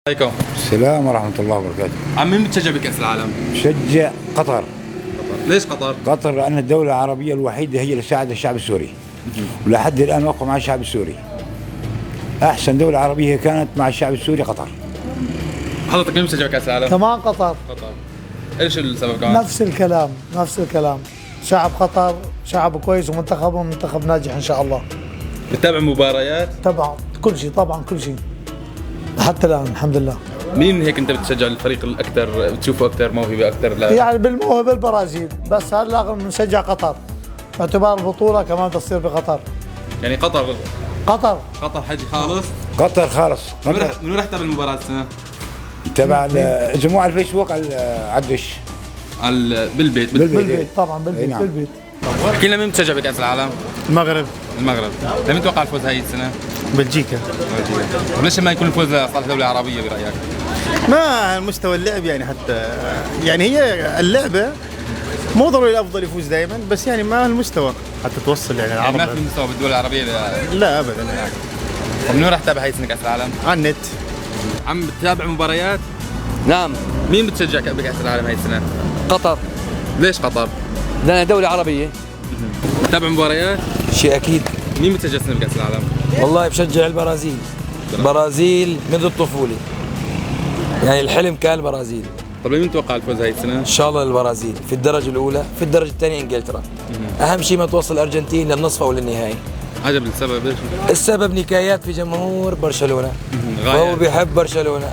عليكم. السلام ورحمة الله وبركاته. عم مين بتشجع بكأس العالم؟ بشجع قطر. ليش قطر؟ قطر لأن الدولة العربية الوحيدة هي اللي ساعدت الشعب السوري. ولحد الآن وقفوا مع الشعب السوري. أحسن دولة عربية كانت مع الشعب السوري قطر. حضرتك مين بتشجع بكأس العالم؟ كمان قطر. قطر. ايش السبب كمان؟ نفس الكلام. شعب قطر شعب كويس ومنتخبهم منتخب ناجح ان شاء الله. بتتابع مباريات؟ طبعا كل شيء حتى الان الحمد لله. مين هيك انت بتشجع الفريق الاكثر بتشوفه اكثر موهبه اكثر يعني بالموهبه البرازيل، بس هلا بنشجع قطر. باعتبار البطوله كمان تصير بقطر. يعني قطر حجي خالص؟ قطر خالص. منو رح تتابع المباراة السنة؟ تبع جموع الفيسبوك على الدش. بالبيت طبعا بالبيت. نعم. بالبيت. احكي لنا مين بتشجع بكأس العالم؟ المغرب. لمين تتوقع الفوز هاي السنة؟ بلجيكا. وليش ما يكون الفوز لصالح دولة عربية برأيك؟ ما مستوى اللعب يعني حتى يعني هي اللعبة مو ضروري الافضل يفوز دائما، بس يعني ما المستوى حتى توصل يعني يعني ما العرب. في مستوى بالدول العربية لا ابدا. طب منو رح تتابع هاي السنة كأس العالم؟ على النت. عم بتتابع مباريات؟ نعم. مين بتشجع بكأس العالم هاي السنة؟ قطر. ليش قطر؟ لأنها دولة عربية. بتتابع مباريات؟ شيء أكيد. مين بتشجع السنة بكأس العالم؟ والله بشجع البرازيل. البرازيل منذ الطفولة، يعني الحلم كان البرازيل. طب مين متوقع الفوز هاي السنة؟ إن شاء الله البرازيل في الدرجة الأولى، في الدرجة الثانية إنجلترا. أهم شيء ما توصل الأرجنتين للنصف أو للنهائي. عجب السبب ايش؟ السبب نكايات في جمهور برشلونة، فهو بيحب برشلونة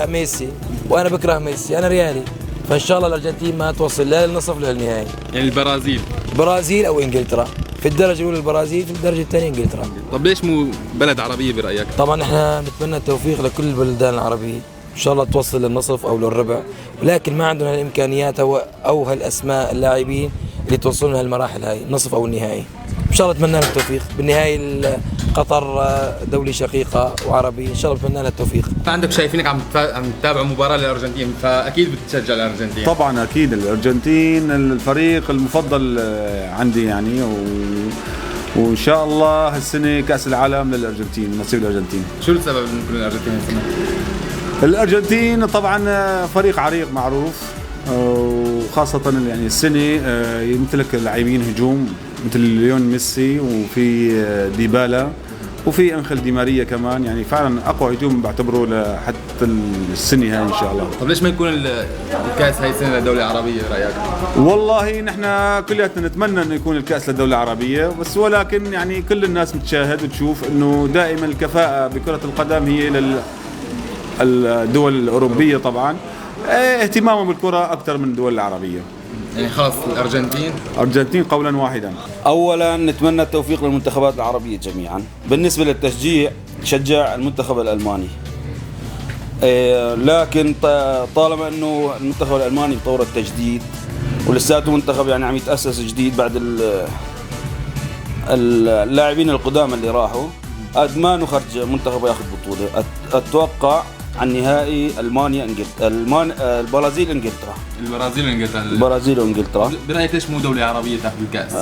ميسي، وأنا بكره ميسي، أنا ريالي، فإن شاء الله الأرجنتين ما توصل لا للنصف ولا للنهائي. يعني البرازيل أو إنجلترا، في الدرجة الأولى البرازيل، في الدرجة الثانية إنجلترا. طب ليش مو بلد عربية برأيك؟ طبعا احنا نتمنى التوفيق لكل البلدان العربية، ان شاء الله توصل للنصف او للربع، لكن ما عندنا الامكانيات او هالاسماء اللاعبين اللي توصلنا لهالمراحل هاي، النصف او النهائي. ان شاء الله اتمنى لنا التوفيق بالنهائي. قطر دولة شقيقة وعربي، ان شاء الله اتمنى لنا التوفيق. عندك شايفينك عم تتابع مباراة للأرجنتين، فأكيد بتشجع الأرجنتين. طبعا اكيد الارجنتين الفريق المفضل عندي يعني وان شاء الله هالسنه كاس العالم للارجنتين، نصيب الارجنتين. شو السبب ان يكون الأرجنتين السنة؟ الارجنتين طبعا فريق عريق معروف، وخاصه يعني السنه يمتلك لاعبين هجوم مثل ليون ميسي، وفي ديبالا، وفي انخيل دي ماريا كمان، يعني فعلا اقوى هجوم بعتبره لحتى السنه هاي ان شاء الله. طب ليش ما يكون الكاس هاي السنة لدولة عربية برأيك؟ والله نحن كلياتنا نتمنى انه يكون الكاس للدولة العربية، بس ولكن يعني كل الناس بتشاهد وتشوف انه دائما الكفاءة بكرة القدم هي للدول الأوروبية طبعا، اهتمامهم بالكرة أكثر من الدول العربية. يعني خلاص الأرجنتين قولا واحدا. أولا نتمنى التوفيق للمنتخبات العربية جميعا. بالنسبة للتشجيع شجع المنتخب الألماني، لكن طالما أنه المنتخب الألماني بطور التجديد ولساته منتخب يعني عم يتأسس جديد بعد اللاعبين القدامى اللي راحوا، ما نخرج منتخب ياخذ بطولة. أتوقع عن نهائي البرازيل وانجلترا. برأيك ليش مو دولة عربية تاخذ الكأس؟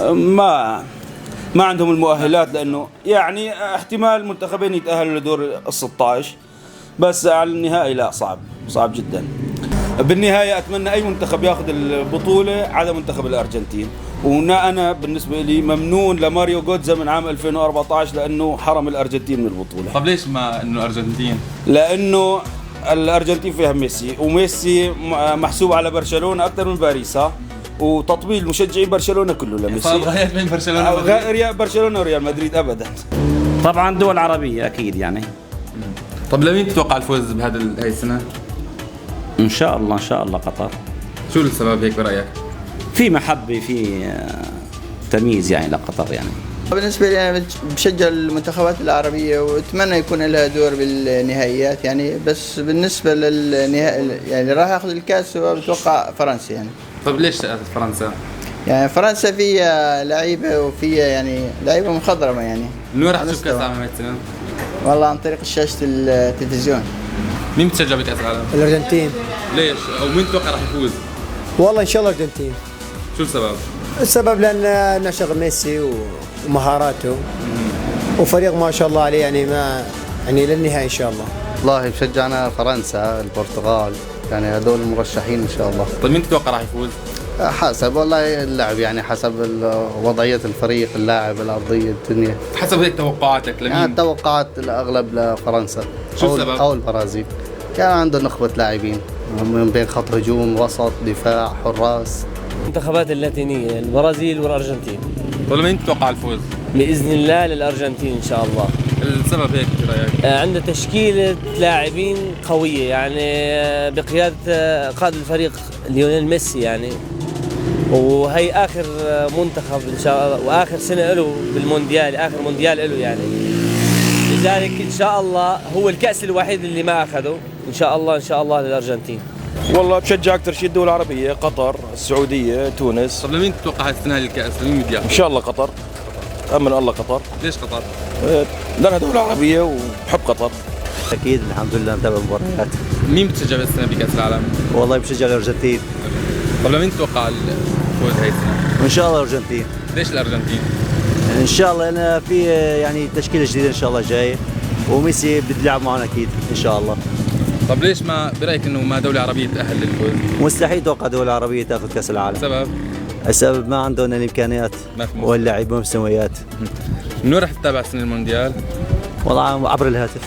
ما عندهم المؤهلات، لأنه يعني احتمال منتخبين يتأهلوا لدور ال16، بس على النهائي لا، صعب جدا. بالنهاية أتمنى أي منتخب ياخذ البطولة على منتخب الأرجنتين، أنا بالنسبة لي ممنون لماريو جوتزا من عام 2014 لأنه حرم الأرجنتين من البطولة. طب ليش ما إنه الأرجنتين؟ لأنه الأرجنتين فيها ميسي، وميسي محسوب على برشلونة أكثر من باريس، وتطبيل مشجعين برشلونة كله لميسي. صار بين برشلونة وريال مدريد أبدا. طبعا دول عربية أكيد يعني. طب لمين تتوقع الفوز هاي السنة؟ إن شاء الله قطر. شو السبب هيك برأيك؟ في محبة، في تمييز يعني لقطر يعني. بالنسبة لي أنا بشجع المنتخبات العربية وأتمنى يكون لها دور بالنهائيات يعني، بس بالنسبة للنهائي يعني راح ياخذ الكأس وبتوقع فرنسا يعني. طب ليش فرنسا؟ يعني فرنسا فيها لعيبة وفيها يعني لعيبة مخضرمة يعني. منو راح تشوف كأس العالم هاي السنة؟ والله عن طريق شاشة التلفزيون. مين بتشجع بكأس العالم؟ الأرجنتين. ليش؟ أو مين تتوقع راح يفوز؟ والله إن شاء الله الأرجنتين. شو السبب؟ السبب لأن نشغل ميسي ومهاراته، وفريق ما شاء الله عليه يعني ما يعني للنهاية إن شاء الله. والله بشجعنا فرنسا، البرتغال، يعني هذول المرشحين ان شاء الله. طيب مين تتوقع راح يفوز؟ حسب والله اللعب، يعني حسب وضعية الفريق، اللاعب، الأرضية، الدنيا. حسب هيك توقعاتك لمين؟ يعني التوقعات الأغلب لفرنسا. شو السبب؟ أو البرازيل. كان عنده نخبة لاعبين من بين خط هجوم، وسط، دفاع، حراس. المنتخبات اللاتينية البرازيل والأرجنتين. طيب مين تتوقع الفوز؟ بإذن الله للأرجنتين إن شاء الله. السبب هيك برأيك؟ عنده تشكيلة لاعبين قوية، يعني بقيادة قائد الفريق ليونيل ميسي يعني، وهي آخر منتخب إن شاء الله وآخر سنة له بالمونديال، آخر مونديال له يعني، لذلك إن شاء الله هو الكأس الوحيد اللي ما أخذه، إن شاء الله للأرجنتين. والله بشجع أكثر شيء الدول العربية، قطر، السعودية، تونس. طب لمين تتوقع السنة هذه الكأس؟ لمين بدها؟ إن شاء الله قطر، أمن الله قطر. ليش قطر؟ لأنها دولة عربية وبحب قطر. أكيد الحمد لله متابع المباريات. مين بتشجع السنة بكأس العالم؟ والله بشجع الأرجنتين. طب لمين تتوقع الفوز هاي السنة؟ وإن شاء الله الأرجنتين. ليش الأرجنتين؟ إن شاء الله أنا في يعني تشكيلة جديدة إن شاء الله جاية، وميسي بده يلعب معنا أكيد إن شاء الله. طب ليش ما برأيك إنه ما دولة عربية تأهل للفوز؟ مستحيل أتوقع دولة عربية تأخذ كأس العالم. سبب؟ السبب ما عندهم الإمكانيات واللاعبين والمستويات. منو رح تتابع سنة المونديال؟ والله عبر الهاتف.